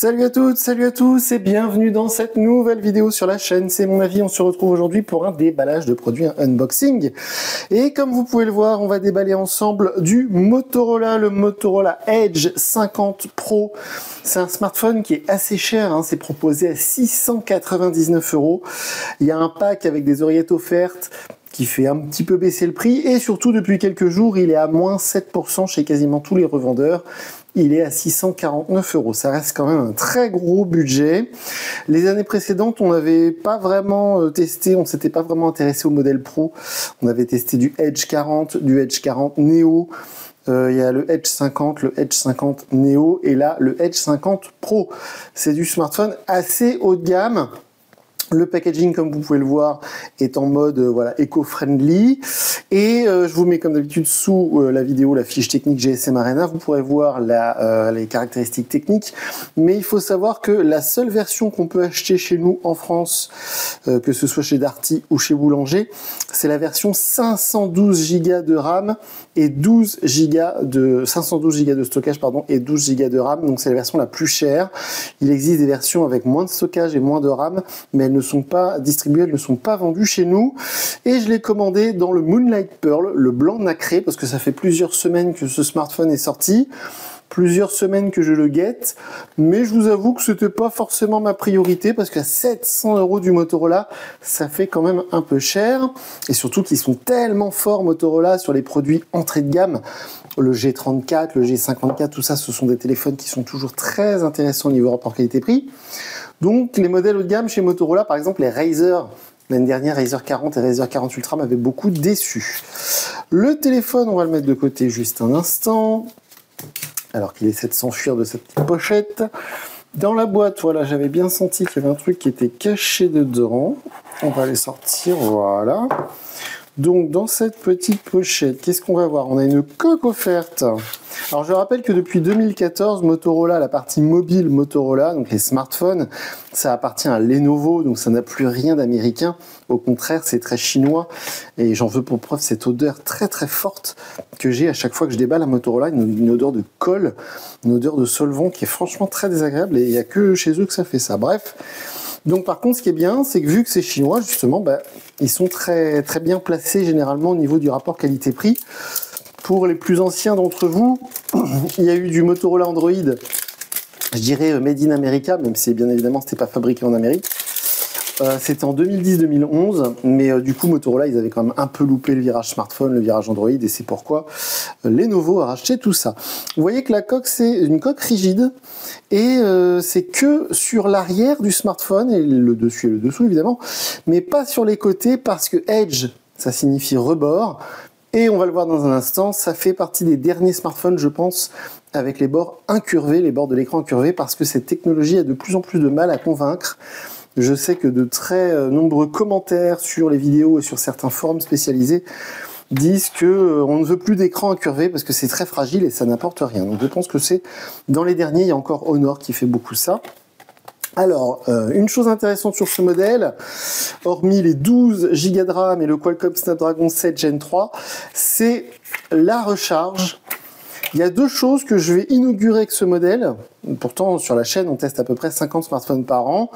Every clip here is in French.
Salut à toutes, salut à tous et bienvenue dans cette nouvelle vidéo sur la chaîne. C'est mon avis, on se retrouve aujourd'hui pour un déballage de produits, un unboxing. Et comme vous pouvez le voir, on va déballer ensemble du Motorola, le Motorola Edge 50 Pro. C'est un smartphone qui est assez cher, hein, c'est proposé à 699 €. Il y a un pack avec des oreillettes offertes qui fait un petit peu baisser le prix et surtout depuis quelques jours, il est à moins 7% chez quasiment tous les revendeurs. Il est à 649 €. Ça reste quand même un très gros budget. Les années précédentes, on n'avait pas vraiment testé, on ne s'était pas vraiment intéressé au modèle Pro. On avait testé du Edge 40, du Edge 40 Neo. Il y a le Edge 50, le Edge 50 Neo et là, le Edge 50 Pro. C'est du smartphone assez haut de gamme. Le packaging, comme vous pouvez le voir, est en mode voilà, éco-friendly. Et je vous mets comme d'habitude sous la vidéo la fiche technique GSM Arena. Vous pourrez voir les caractéristiques techniques. Mais il faut savoir que la seule version qu'on peut acheter chez nous en France, que ce soit chez Darty ou chez Boulanger, c'est la version 512 Go de RAM et 512 Go de stockage pardon, et 12 Go de RAM. Donc c'est la version la plus chère. Il existe des versions avec moins de stockage et moins de RAM, mais elles ne sont pas distribuées, elles ne sont pas vendues chez nous. Et je l'ai commandé dans le Moonlight Pearl, le blanc nacré, parce que ça fait plusieurs semaines que ce smartphone est sorti. Plusieurs semaines que je le guette, mais je vous avoue que c'était pas forcément ma priorité parce qu'à 700 € du Motorola, ça fait quand même un peu cher et surtout qu'ils sont tellement forts Motorola sur les produits entrée de gamme. Le G34, le G54, tout ça, ce sont des téléphones qui sont toujours très intéressants au niveau rapport qualité-prix. Donc les modèles haut de gamme chez Motorola, par exemple les Razr, l'année dernière, Razr 40 et Razr 40 Ultra m'avaient beaucoup déçu. Le téléphone, on va le mettre de côté juste un instant, alors qu'il essaie de s'enfuir de cette petite pochette. Dans la boîte, voilà, j'avais bien senti qu'il y avait un truc qui était caché dedans. On va les sortir, voilà. Donc, dans cette petite pochette, qu'est-ce qu'on va voir? On a une coque offerte. Alors, je rappelle que depuis 2014, Motorola, la partie mobile Motorola, donc les smartphones, ça appartient à Lenovo, donc ça n'a plus rien d'américain. Au contraire, c'est très chinois. Et j'en veux pour preuve cette odeur très très forte que j'ai à chaque fois que je déballe un Motorola, une odeur de colle, une odeur de solvant qui est franchement très désagréable et il n'y a que chez eux que ça fait ça. Bref. Donc par contre, ce qui est bien, c'est que vu que c'est chinois, justement, ils sont très, très bien placés généralement au niveau du rapport qualité-prix. Pour les plus anciens d'entre vous, il y a eu du Motorola Android, je dirais Made in America, même si bien évidemment c'était pas fabriqué en Amérique. C'était en 2010-2011, mais du coup Motorola ils avaient quand même un peu loupé le virage smartphone, le virage Android, et c'est pourquoi Lenovo a racheté tout ça. Vous voyez que la coque c'est une coque rigide, et c'est que sur l'arrière du smartphone, et le dessus et le dessous évidemment, mais pas sur les côtés parce que Edge, ça signifie rebord, et on va le voir dans un instant, ça fait partie des derniers smartphones je pense, avec les bords incurvés, les bords de l'écran incurvés, parce que cette technologie a de plus en plus de mal à convaincre. Je sais que de très nombreux commentaires sur les vidéos et sur certains forums spécialisés disent que on ne veut plus d'écran incurvé parce que c'est très fragile et ça n'apporte rien. Donc je pense que c'est dans les derniers, il y a encore Honor qui fait beaucoup ça. Alors, une chose intéressante sur ce modèle, hormis les 12 Go de RAM et le Qualcomm Snapdragon 7 Gen 3, c'est la recharge. Il y a deux choses que je vais inaugurer avec ce modèle. Pourtant, sur la chaîne, on teste à peu près 50 smartphones par an.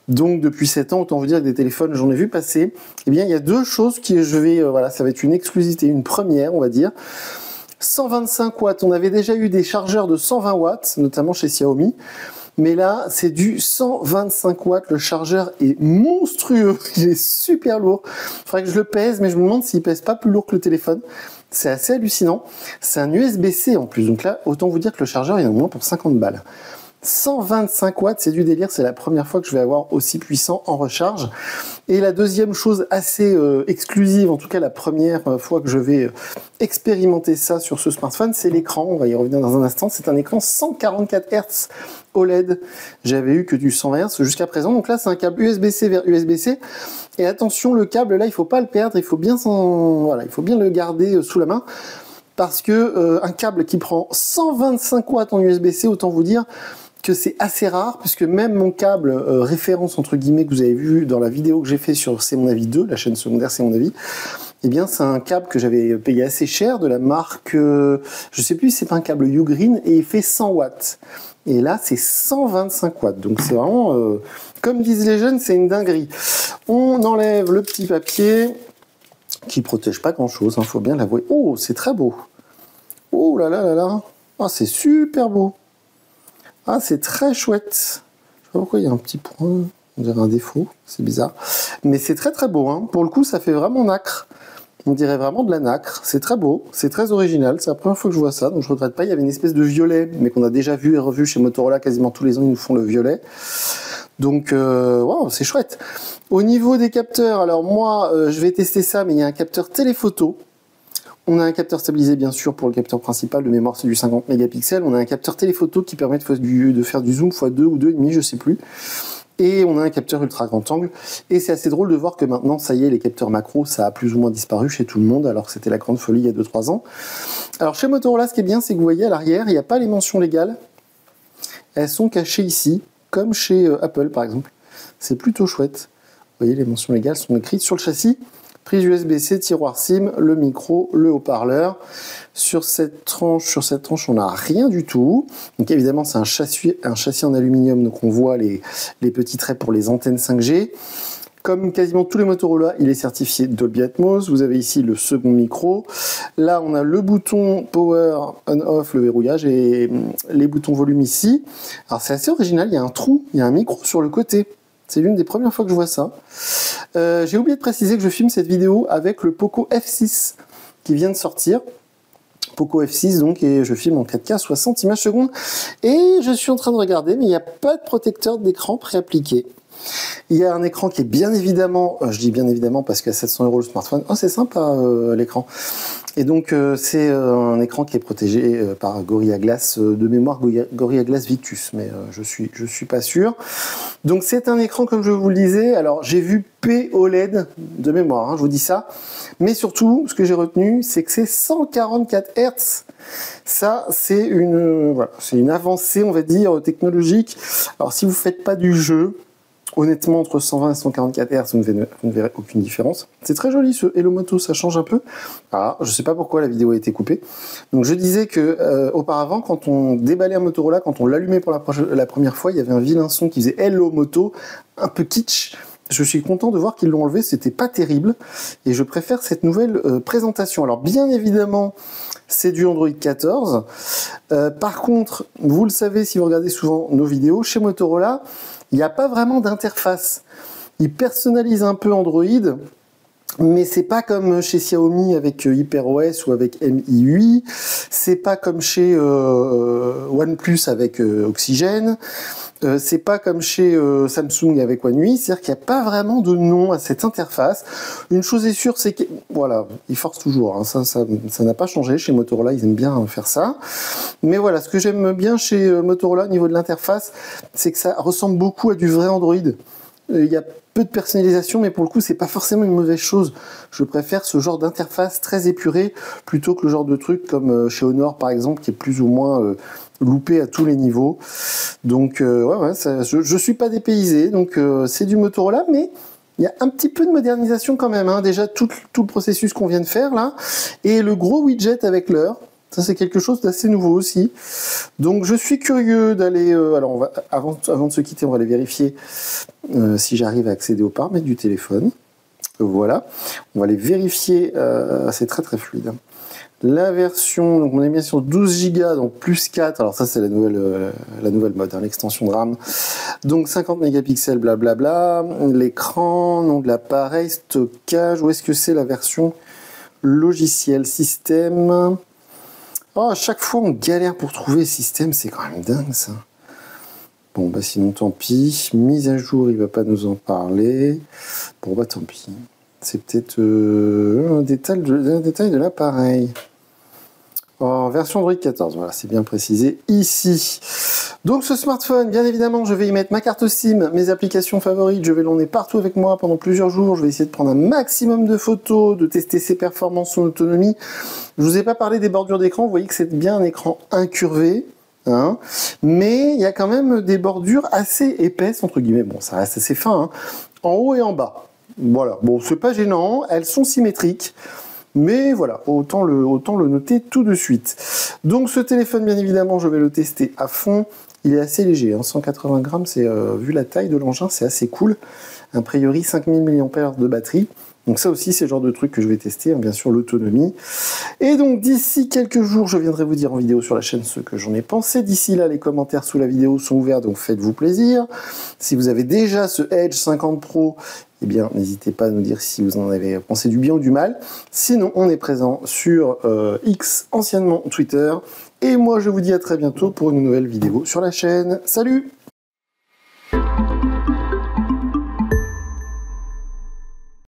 Donc, depuis 7 ans, autant vous dire que des téléphones, j'en ai vu passer. Eh bien, il y a deux choses qui voilà, ça va être une exclusivité, une première, on va dire. 125 watts. On avait déjà eu des chargeurs de 120 watts, notamment chez Xiaomi. Mais là, c'est du 125 watts. Le chargeur est monstrueux. Il est super lourd. Il faudrait que je le pèse, mais je me demande s'il pèse pas plus lourd que le téléphone. C'est assez hallucinant. C'est un USB-C en plus. Donc là, autant vous dire que le chargeur, il y en a au moins pour 50 balles. 125 watts, c'est du délire. C'est la première fois que je vais avoir aussi puissant en recharge. Et la deuxième chose assez exclusive, en tout cas la première fois que je vais expérimenter ça sur ce smartphone, c'est l'écran. On va y revenir dans un instant. C'est un écran 144 Hz OLED. J'avais eu que du 120 Hz jusqu'à présent. Donc là, c'est un câble USB-C vers USB-C. Et attention, le câble là, il faut pas le perdre. Il faut bien il faut bien le garder sous la main. Parce que un câble qui prend 125 watts en USB-C, autant vous dire que c'est assez rare, puisque même mon câble référence entre guillemets que vous avez vu dans la vidéo que j'ai fait sur C'est mon avis 2, la chaîne secondaire C'est mon avis, eh bien c'est un câble que j'avais payé assez cher de la marque, je sais plus si c'est pas un câble Ugreen, et il fait 100 watts. Et là c'est 125 watts, donc c'est vraiment, comme disent les jeunes, c'est une dinguerie. On enlève le petit papier, qui protège pas grand chose, faut bien l'avouer. Oh, c'est très beau. Oh là là là là. Ah, c'est super beau. Ah, c'est très chouette. Je sais pas pourquoi il y a un petit point, on dirait un défaut, c'est bizarre. Mais c'est très très beau, hein. Pour le coup, ça fait vraiment nacre. On dirait vraiment de la nacre. C'est très beau, c'est très original. C'est la première fois que je vois ça, donc je regrette pas. Il y avait une espèce de violet, mais qu'on a déjà vu et revu chez Motorola. Quasiment tous les ans, ils nous font le violet. Donc, wow, c'est chouette. Au niveau des capteurs, alors moi, je vais tester ça, mais il y a un capteur téléphoto. On a un capteur stabilisé, bien sûr, pour le capteur principal. De mémoire, c'est du 50 mégapixels. On a un capteur téléphoto qui permet de faire du zoom x2 ou 2,5, je sais plus. Et on a un capteur ultra grand angle. Et c'est assez drôle de voir que maintenant, ça y est, les capteurs macro, ça a plus ou moins disparu chez tout le monde, alors que c'était la grande folie il y a 2-3 ans. Alors, chez Motorola, ce qui est bien, c'est que vous voyez, à l'arrière, il n'y a pas les mentions légales. Elles sont cachées ici, comme chez Apple, par exemple. C'est plutôt chouette. Vous voyez, les mentions légales sont écrites sur le châssis. Prise USB-C, tiroir SIM, le micro, le haut-parleur. Sur cette tranche, on n'a rien du tout. Donc évidemment, c'est un châssis en aluminium, donc on voit les petits traits pour les antennes 5G. Comme quasiment tous les Motorola, il est certifié Dolby Atmos. Vous avez ici le second micro. Là, on a le bouton Power On-Off, le verrouillage, et les boutons volume ici. Alors c'est assez original, il y a un trou, il y a un micro sur le côté. C'est l'une des premières fois que je vois ça. J'ai oublié de préciser que je filme cette vidéo avec le Poco F6 qui vient de sortir. Poco F6 donc, et je filme en 4K 60 images secondes. Et je suis en train de regarder, mais il n'y a pas de protecteur d'écran préappliqué. Il y a un écran qui est bien évidemment, je dis bien évidemment parce qu'à 700 € le smartphone, oh c'est sympa l'écran. Et donc c'est un écran qui est protégé par Gorilla Glass, de mémoire Gorilla Glass Victus, mais je suis pas sûr. Donc c'est un écran comme je vous le disais, alors j'ai vu POLED de mémoire, hein, je vous dis ça, mais surtout ce que j'ai retenu c'est que c'est 144 Hz. Ça c'est voilà, c'est une avancée on va dire technologique. Alors si vous faites pas du jeu, honnêtement, entre 120 et 144 Hz, vous ne verrez aucune différence. C'est très joli ce Hello Moto, ça change un peu. Alors, je ne sais pas pourquoi la vidéo a été coupée. Donc je disais que auparavant, quand on déballait un Motorola, quand on l'allumait pour la première fois, il y avait un vilain son qui faisait Hello Moto, un peu kitsch. Je suis content de voir qu'ils l'ont enlevé, c'était pas terrible. Et je préfère cette nouvelle présentation. Alors bien évidemment, c'est du Android 14. Par contre, vous le savez si vous regardez souvent nos vidéos, chez Motorola, il n'y a pas vraiment d'interface. Ils personnalisent un peu Android, mais c'est pas comme chez Xiaomi avec HyperOS ou avec MIUI. C'est pas comme chez OnePlus avec Oxygène. C'est pas comme chez Samsung avec One UI, c'est-à-dire qu'il n'y a pas vraiment de nom à cette interface. Une chose est sûre, c'est que, voilà, ils forcent toujours, hein, ça n'a pas changé. Chez Motorola, ils aiment bien faire ça. Mais voilà, ce que j'aime bien chez Motorola au niveau de l'interface, c'est que ça ressemble beaucoup à du vrai Android. Il y a peu de personnalisation, mais pour le coup, c'est pas forcément une mauvaise chose. Je préfère ce genre d'interface très épurée plutôt que le genre de truc comme chez Honor, par exemple, qui est plus ou moins loupé à tous les niveaux. Donc, je suis pas dépaysé. Donc, c'est du Motorola, mais il y a un petit peu de modernisation quand même. Hein. Déjà, tout le processus qu'on vient de faire là, et le gros widget avec l'heure. Ça, c'est quelque chose d'assez nouveau aussi. Donc, je suis curieux d'aller... alors, avant de se quitter, on va aller vérifier si j'arrive à accéder aux paramètres du téléphone. Voilà. On va aller vérifier. C'est très, très fluide. La version... Donc, on est bien sur 12 Go, donc plus 4. Alors, ça, c'est la nouvelle mode, hein, l'extension de RAM. Donc, 50 mégapixels, blablabla. L'écran, nom de l'appareil, stockage. Où est-ce que c'est la version logiciel, système... Oh, à chaque fois, on galère pour trouver système, c'est quand même dingue, ça. Bon, bah sinon, tant pis. Mise à jour, il va pas nous en parler. Bon, bah tant pis. C'est peut-être un détail de l'appareil. Oh, version Android 14, voilà, c'est bien précisé ici. Donc ce smartphone, bien évidemment, je vais y mettre ma carte SIM, mes applications favorites, je vais l'emmener partout avec moi pendant plusieurs jours, je vais essayer de prendre un maximum de photos, de tester ses performances, son autonomie. Je vous ai pas parlé des bordures d'écran, vous voyez que c'est bien un écran incurvé, hein, mais il y a quand même des bordures assez épaisses, entre guillemets, bon, ça reste assez fin, hein, en haut et en bas. Voilà, bon, c'est pas gênant, elles sont symétriques. Mais voilà, autant le noter tout de suite. Donc ce téléphone, bien évidemment, je vais le tester à fond. Il est assez léger, hein, 180 grammes, c'est vu la taille de l'engin, c'est assez cool. A priori, 5000 mAh de batterie. Donc ça aussi, c'est le genre de truc que je vais tester, hein, bien sûr, l'autonomie. Et donc d'ici quelques jours, je viendrai vous dire en vidéo sur la chaîne ce que j'en ai pensé. D'ici là, les commentaires sous la vidéo sont ouverts, donc faites-vous plaisir. Si vous avez déjà ce Edge 50 Pro, eh bien, n'hésitez pas à nous dire si vous en avez pensé du bien ou du mal. Sinon, on est présent sur X, anciennement Twitter. Et moi, je vous dis à très bientôt pour une nouvelle vidéo sur la chaîne. Salut!